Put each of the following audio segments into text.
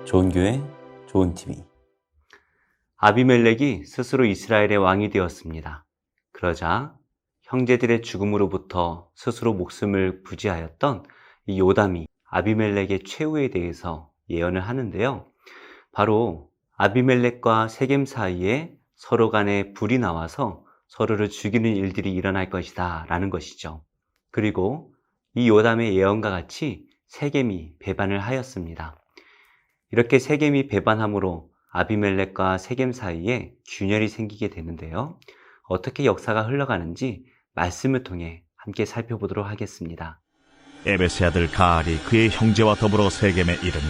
좋은 교회, 좋은 TV. 아비멜렉이 스스로 이스라엘의 왕이 되었습니다. 그러자 형제들의 죽음으로부터 스스로 목숨을 부지하였던 이 요담이 아비멜렉의 최후에 대해서 예언을 하는데요. 바로 아비멜렉과 세겜 사이에 서로 간에 불이 나와서 서로를 죽이는 일들이 일어날 것이다 라는 것이죠. 그리고 이 요담의 예언과 같이 세겜이 배반을 하였습니다. 이렇게 세겜이 배반함으로 아비멜렉과 세겜 사이에 균열이 생기게 되는데요. 어떻게 역사가 흘러가는지 말씀을 통해 함께 살펴보도록 하겠습니다. 에베스의 아들 가알이 그의 형제와 더불어 세겜에 이르니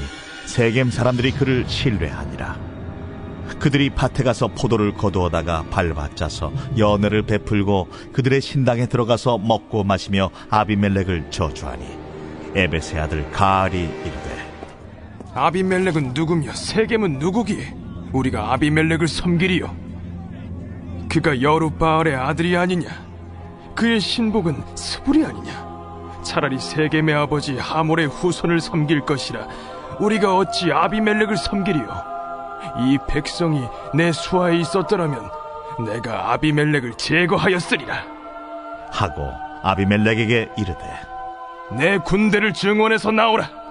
세겜 사람들이 그를 신뢰하니라. 그들이 밭에 가서 포도를 거두어다가 밟아짜서 연회를 베풀고 그들의 신당에 들어가서 먹고 마시며 아비멜렉을 저주하니 에베스의 아들 가알이 이르되 아비멜렉은 누구며 세겜은 누구기에 우리가 아비멜렉을 섬기리요? 그가 여룻바알의 아들이 아니냐? 그의 신복은 스불이 아니냐? 차라리 세겜의 아버지 하몰의 후손을 섬길 것이라 우리가 어찌 아비멜렉을 섬기리요? 이 백성이 내 수하에 있었더라면 내가 아비멜렉을 제거하였으리라 하고 아비멜렉에게 이르되 내 군대를 증원해서 나오라.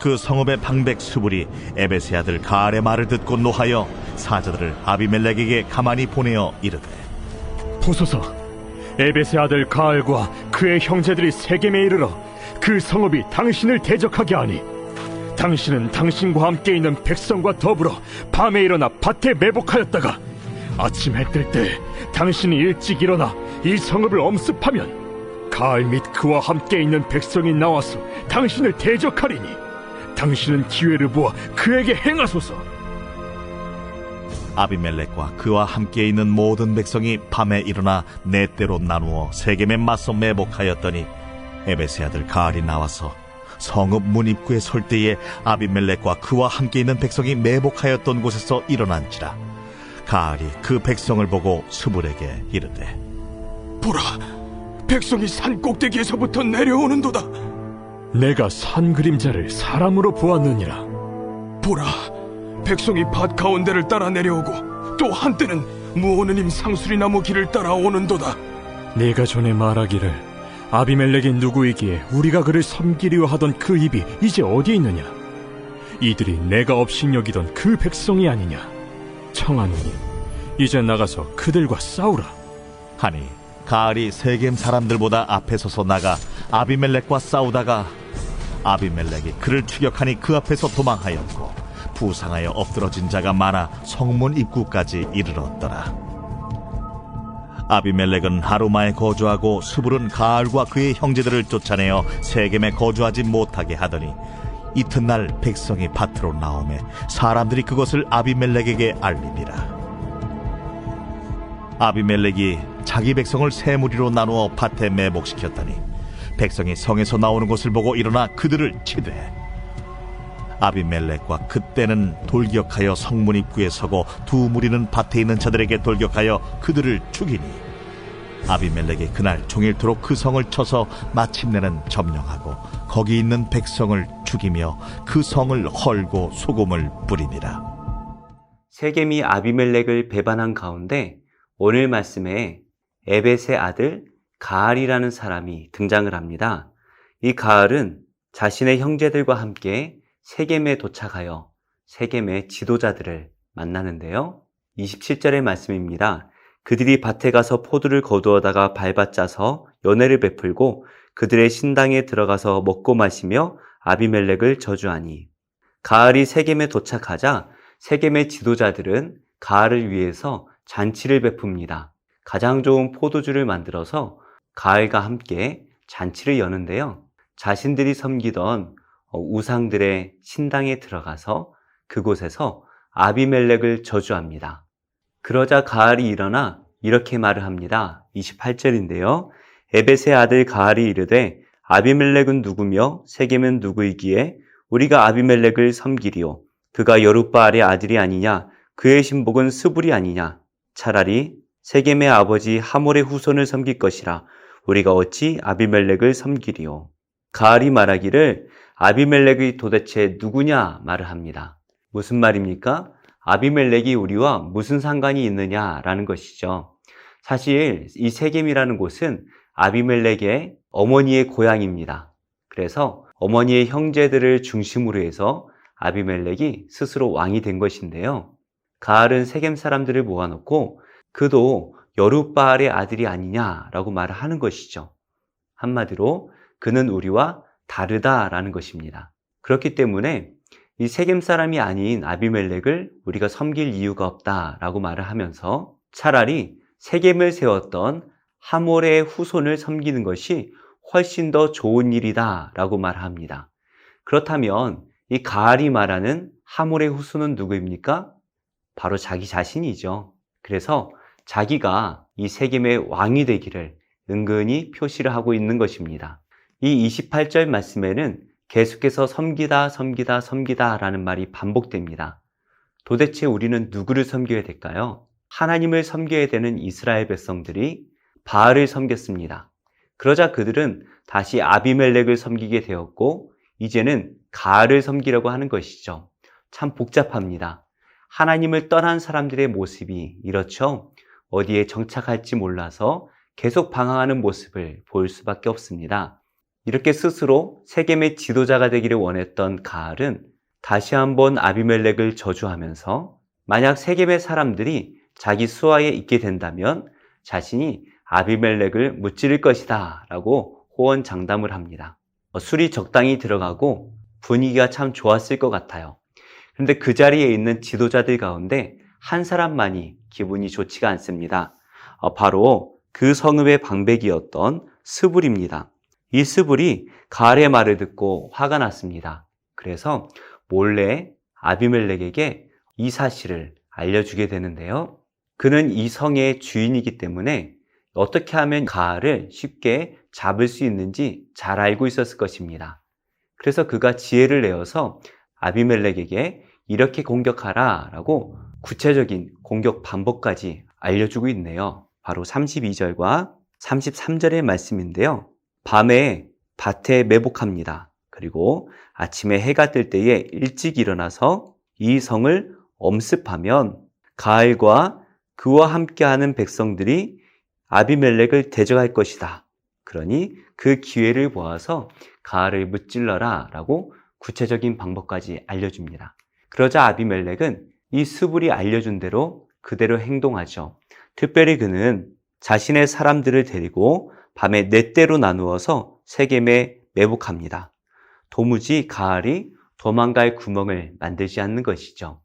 그 성읍의 방백 수불이 에베스의 아들 가알의 말을 듣고 노하여 사자들을 아비멜렉에게 가만히 보내어 이르되 보소서, 에베스의 아들 가알과 그의 형제들이 세겜에 이르러 그 성읍이 당신을 대적하게 하니 당신은 당신과 함께 있는 백성과 더불어 밤에 일어나 밭에 매복하였다가 아침 해 뜰 때 당신이 일찍 일어나 이 성읍을 엄습하면 가알 및 그와 함께 있는 백성이 나와서 당신을 대적하리니 당신은 기회를 보아 그에게 행하소서. 아비멜렉과 그와 함께 있는 모든 백성이 밤에 일어나 네 때로 나누어 세겜에 맞서 매복하였더니 에베스의 아들 가알이 나와서 성읍 문 입구에 설 때에 아비멜렉과 그와 함께 있는 백성이 매복하였던 곳에서 일어난지라. 가알이 그 백성을 보고 수불에게 이르되 보라, 백성이 산 꼭대기에서부터 내려오는도다. 내가 산 그림자를 사람으로 보았느니라. 보라, 백성이 밭 가운데를 따라 내려오고 또 한때는 무오느님 상수리나무 길을 따라 오는도다. 내가 전에 말하기를 아비멜렉이 누구이기에 우리가 그를 섬기려 하던 그 입이 이제 어디 있느냐? 이들이 내가 업신여기던 그 백성이 아니냐? 청하노니 이제 나가서 그들과 싸우라. 하니 가알이 세겜 사람들보다 앞에 서서 나가 아비멜렉과 싸우다가 아비멜렉이 그를 추격하니 그 앞에서 도망하였고 부상하여 엎드러진 자가 많아 성문 입구까지 이르렀더라. 아비멜렉은 하루마에 거주하고 수불은 가알과 그의 형제들을 쫓아내어 세겜에 거주하지 못하게 하더니 이튿날 백성이 밭으로 나오매 사람들이 그것을 아비멜렉에게 알리니라. 아비멜렉이 자기 백성을 세 무리로 나누어 밭에 매복시켰더니 백성이 성에서 나오는 것을 보고 일어나 그들을 치되 아비멜렉과 그때는 돌격하여 성문 입구에 서고 두 무리는 밭에 있는 자들에게 돌격하여 그들을 죽이니 아비멜렉이 그날 종일토록 그 성을 쳐서 마침내는 점령하고 거기 있는 백성을 죽이며 그 성을 헐고 소금을 뿌리니라. 세겜이 아비멜렉을 배반한 가운데 오늘 말씀에 에벳의 아들 가알이라는 사람이 등장을 합니다. 이 가알은 자신의 형제들과 함께 세겜에 도착하여 세겜의 지도자들을 만나는데요. 27절의 말씀입니다. 그들이 밭에 가서 포도를 거두어다가 밟아짜서 연회를 베풀고 그들의 신당에 들어가서 먹고 마시며 아비멜렉을 저주하니 가알이 세겜에 도착하자 세겜의 지도자들은 가알을 위해서 잔치를 베풉니다. 가장 좋은 포도주를 만들어서 가알과 함께 잔치를 여는데요. 자신들이 섬기던 우상들의 신당에 들어가서 그곳에서 아비멜렉을 저주합니다. 그러자 가알이 일어나 이렇게 말을 합니다. 28절인데요. 에벳의 아들 가알이 이르되 아비멜렉은 누구며 세겜은 누구이기에 우리가 아비멜렉을 섬기리요? 그가 여룻바알의 아들이 아니냐? 그의 신복은 스불이 아니냐? 차라리 세겜의 아버지 하몰의 후손을 섬길 것이라 우리가 어찌 아비멜렉을 섬기리요? 가알이 말하기를 아비멜렉이 도대체 누구냐 말을 합니다. 무슨 말입니까? 아비멜렉이 우리와 무슨 상관이 있느냐라는 것이죠. 사실 이 세겜이라는 곳은 아비멜렉의 어머니의 고향입니다. 그래서 어머니의 형제들을 중심으로 해서 아비멜렉이 스스로 왕이 된 것인데요. 가알은 세겜 사람들을 모아놓고 그도 여룻바알의 아들이 아니냐라고 말을 하는 것이죠. 한마디로 그는 우리와 다르다라는 것입니다. 그렇기 때문에 이 세겜 사람이 아닌 아비멜렉을 우리가 섬길 이유가 없다라고 말을 하면서 차라리 세겜을 세웠던 하몰의 후손을 섬기는 것이 훨씬 더 좋은 일이다라고 말합니다. 그렇다면 이 가알이 말하는 하몰의 후손은 누구입니까? 바로 자기 자신이죠. 그래서 자기가 이 세겜의 왕이 되기를 은근히 표시를 하고 있는 것입니다. 이 28절 말씀에는 계속해서 섬기다 섬기다 섬기다 라는 말이 반복됩니다. 도대체 우리는 누구를 섬겨야 될까요? 하나님을 섬겨야 되는 이스라엘 백성들이 바알을 섬겼습니다. 그러자 그들은 다시 아비멜렉을 섬기게 되었고 이제는 가알을 섬기려고 하는 것이죠. 참 복잡합니다. 하나님을 떠난 사람들의 모습이 이렇죠. 어디에 정착할지 몰라서 계속 방황하는 모습을 볼 수밖에 없습니다. 이렇게 스스로 세겜의 지도자가 되기를 원했던 가알은 다시 한번 아비멜렉을 저주하면서 만약 세겜의 사람들이 자기 수하에 있게 된다면 자신이 아비멜렉을 무찌를 것이다 라고 호언장담을 합니다. 술이 적당히 들어가고 분위기가 참 좋았을 것 같아요. 그런데 그 자리에 있는 지도자들 가운데 한 사람만이 기분이 좋지가 않습니다. 바로 그 성읍의 방백이었던 스불입니다. 이 스불이 가알의 말을 듣고 화가 났습니다. 그래서 몰래 아비멜렉에게 이 사실을 알려주게 되는데요. 그는 이 성의 주인이기 때문에 어떻게 하면 가알을 쉽게 잡을 수 있는지 잘 알고 있었을 것입니다. 그래서 그가 지혜를 내어서 아비멜렉에게 이렇게 공격하라 라고 구체적인 공격 방법까지 알려주고 있네요. 바로 32절과 33절의 말씀인데요. 밤에 밭에 매복합니다. 그리고 아침에 해가 뜰 때에 일찍 일어나서 이 성을 엄습하면 가알과 그와 함께하는 백성들이 아비멜렉을 대적할 것이다. 그러니 그 기회를 보아서 가알을 무찔러라 라고 구체적인 방법까지 알려줍니다. 그러자 아비멜렉은 이 스불이 알려준 대로 그대로 행동하죠. 특별히 그는 자신의 사람들을 데리고 밤에 네 대로 나누어서 세겜에 매복합니다. 도무지 가알이 도망갈 구멍을 만들지 않는 것이죠.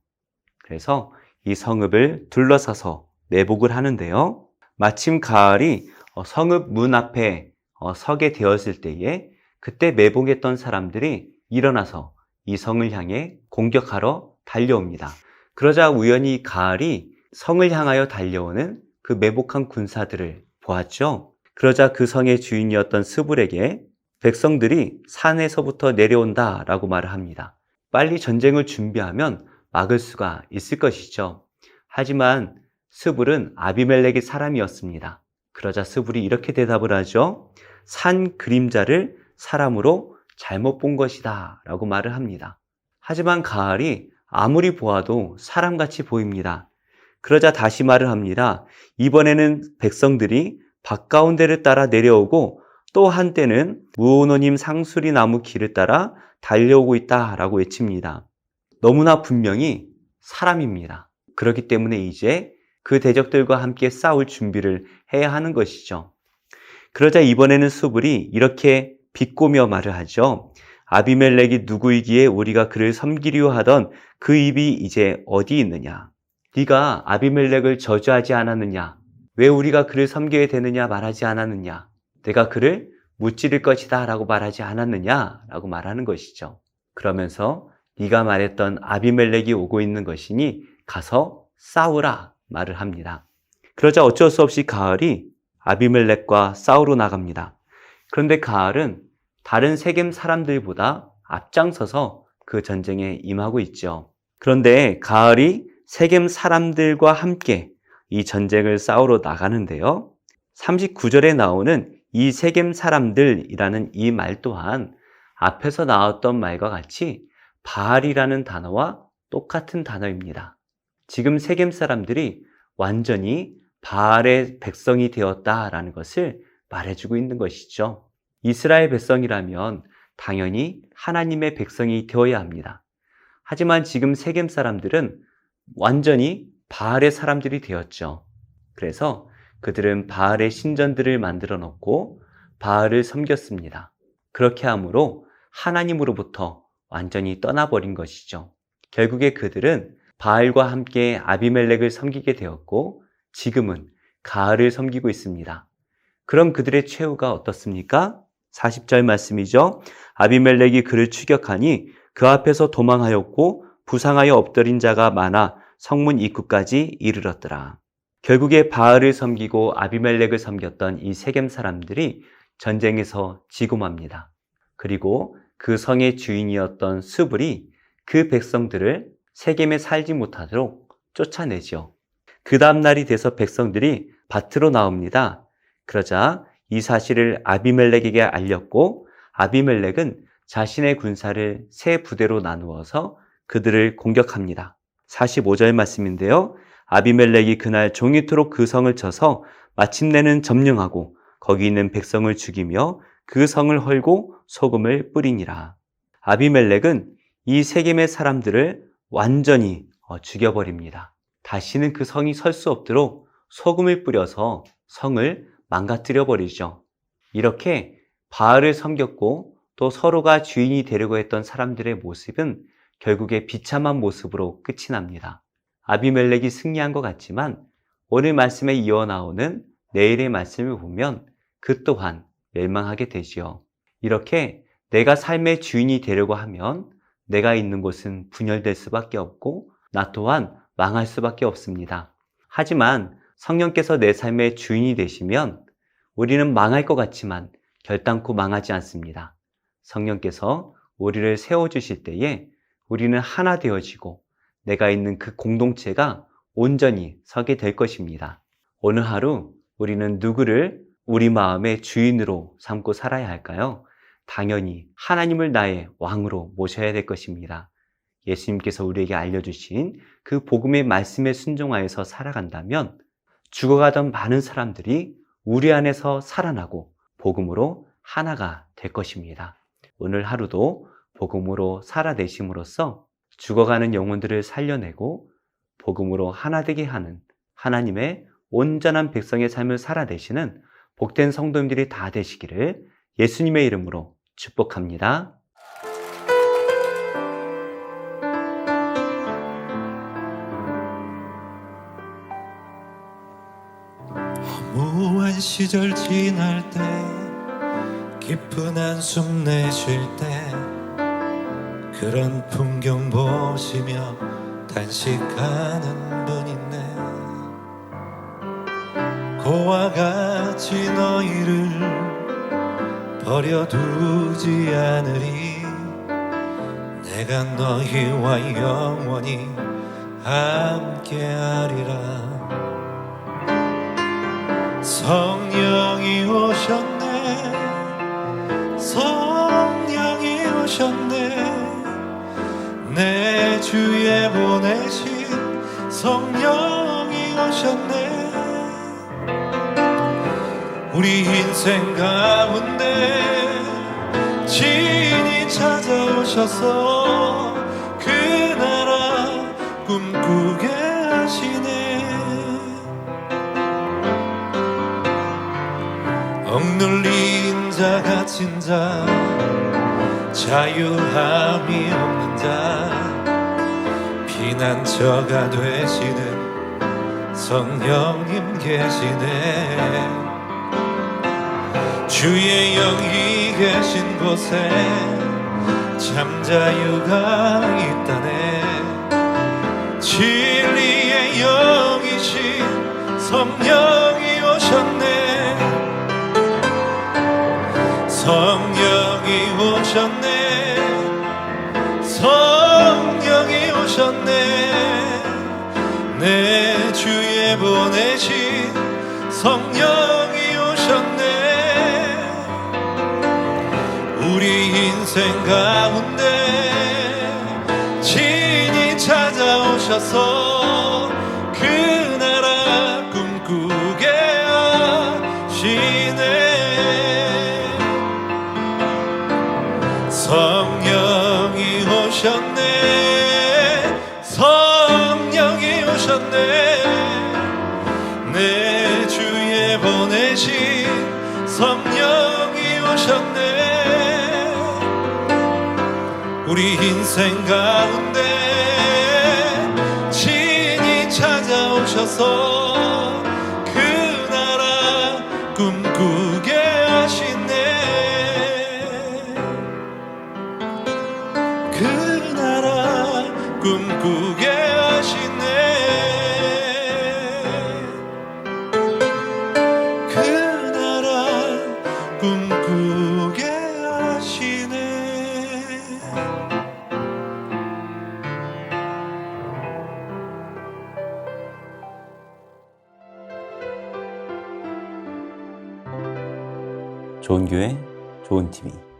그래서 이 성읍을 둘러싸서 매복을 하는데요. 마침 가알이 성읍 문 앞에 서게 되었을 때에 그때 매복했던 사람들이 일어나서 이 성을 향해 공격하러 달려옵니다. 그러자 우연히 가알이 성을 향하여 달려오는 그 매복한 군사들을 보았죠. 그러자 그 성의 주인이었던 스불에게 백성들이 산에서부터 내려온다 라고 말을 합니다. 빨리 전쟁을 준비하면 막을 수가 있을 것이죠. 하지만 스불은 아비멜렉의 사람이었습니다. 그러자 스불이 이렇게 대답을 하죠. 산 그림자를 사람으로 잘못 본 것이다 라고 말을 합니다. 하지만 가알이 아무리 보아도 사람같이 보입니다. 그러자 다시 말을 합니다. 이번에는 백성들이 밭 가운데를 따라 내려오고 또 한때는 무오노님 상수리 나무 길을 따라 달려오고 있다라고 외칩니다. 너무나 분명히 사람입니다. 그렇기 때문에 이제 그 대적들과 함께 싸울 준비를 해야 하는 것이죠. 그러자 이번에는 스불이 이렇게 비꼬며 말을 하죠. 아비멜렉이 누구이기에 우리가 그를 섬기려 하던 그 입이 이제 어디 있느냐? 네가 아비멜렉을 저주하지 않았느냐? 왜 우리가 그를 섬겨야 되느냐 말하지 않았느냐? 내가 그를 무찌를 것이다 라고 말하지 않았느냐? 라고 말하는 것이죠. 그러면서 네가 말했던 아비멜렉이 오고 있는 것이니 가서 싸우라 말을 합니다. 그러자 어쩔 수 없이 가알이 아비멜렉과 싸우러 나갑니다. 그런데 가알은 다른 세겜 사람들보다 앞장서서 그 전쟁에 임하고 있죠. 그런데 가알이 세겜 사람들과 함께 이 전쟁을 싸우러 나가는데요. 39절에 나오는 이 세겜 사람들이라는 이 말 또한 앞에서 나왔던 말과 같이 바알이라는 단어와 똑같은 단어입니다. 지금 세겜 사람들이 완전히 바알의 백성이 되었다라는 것을 말해주고 있는 것이죠. 이스라엘 백성이라면 당연히 하나님의 백성이 되어야 합니다. 하지만 지금 세겜 사람들은 완전히 바알의 사람들이 되었죠. 그래서 그들은 바알의 신전들을 만들어 놓고 바알을 섬겼습니다. 그렇게 함으로 하나님으로부터 완전히 떠나버린 것이죠. 결국에 그들은 바알과 함께 아비멜렉을 섬기게 되었고 지금은 가알을 섬기고 있습니다. 그럼 그들의 최후가 어떻습니까? 40절 말씀이죠. 아비멜렉이 그를 추격하니 그 앞에서 도망하였고 부상하여 엎드린 자가 많아 성문 입구까지 이르렀더라. 결국에 바알을 섬기고 아비멜렉을 섬겼던 이 세겜 사람들이 전쟁에서 지고 맙니다. 그리고 그 성의 주인이었던 수불이 그 백성들을 세겜에 살지 못하도록 쫓아내죠. 그 다음 날이 돼서 백성들이 밭으로 나옵니다. 그러자 이 사실을 아비멜렉에게 알렸고 아비멜렉은 자신의 군사를 세 부대로 나누어서 그들을 공격합니다. 45절 말씀인데요. 아비멜렉이 그날 종이토록 그 성을 쳐서 마침내는 점령하고 거기 있는 백성을 죽이며 그 성을 헐고 소금을 뿌리니라. 아비멜렉은 이 세겜의 사람들을 완전히 죽여버립니다. 다시는 그 성이 설 수 없도록 소금을 뿌려서 성을 망가뜨려 버리죠. 이렇게 바알을 섬겼고 또 서로가 주인이 되려고 했던 사람들의 모습은 결국에 비참한 모습으로 끝이 납니다. 아비멜렉이 승리한 것 같지만 오늘 말씀에 이어나오는 내일의 말씀을 보면 그 또한 멸망하게 되지요. 이렇게 내가 삶의 주인이 되려고 하면 내가 있는 곳은 분열될 수밖에 없고 나 또한 망할 수밖에 없습니다. 하지만 성령께서 내 삶의 주인이 되시면 우리는 망할 것 같지만 결단코 망하지 않습니다. 성령께서 우리를 세워주실 때에 우리는 하나 되어지고 내가 있는 그 공동체가 온전히 서게 될 것입니다. 오늘 하루 우리는 누구를 우리 마음의 주인으로 삼고 살아야 할까요? 당연히 하나님을 나의 왕으로 모셔야 될 것입니다. 예수님께서 우리에게 알려주신 그 복음의 말씀에 순종하여서 살아간다면 죽어가던 많은 사람들이 우리 안에서 살아나고 복음으로 하나가 될 것입니다. 오늘 하루도 복음으로 살아내심으로써 죽어가는 영혼들을 살려내고 복음으로 하나 되게 하는 하나님의 온전한 백성의 삶을 살아내시는 복된 성도님들이 다 되시기를 예수님의 이름으로 축복합니다. 무한 시절 지날 때 깊은 한숨 내쉴 때 그런 풍경 보시며 단식하는 분 있네. 고와 같이 너희를 버려두지 않으리. 내가 너희와 영원히 함께하리라. 성령이 오셨네. 성령이 오셨네. 내 주에 보내신 성령이 오셨네. 우리 인생 가운데 진이 찾아오셔서 그 나라 꿈꾸게 하시네. 억눌린 자 갇힌 자 자유함이 없는 자 피난처가 되시는 성령님 계시네. 주의 영이 계신 곳에 잠자유가 있다네. 진리의 영이신 성령이 오셨네. 성령이 오셨네. 성령이 오셨네. 내 주에 보내신 성령이 오셨네. 우리 인생 가운데 진이 찾아 찾아오셔서 그 나라 꿈꾸게 하시네. 성령이 오셨네. 성령이 오셨네. 내 주에 보내신 성령이 오셨네. 우리 인생 가운데 친히 찾아오셔서 그 나라 꿈꾸게 하시네. 그 나라 꿈꾸게 하시네. 그 나라 꿈꾸게 하시네. 좋은 교회, 좋은 TV.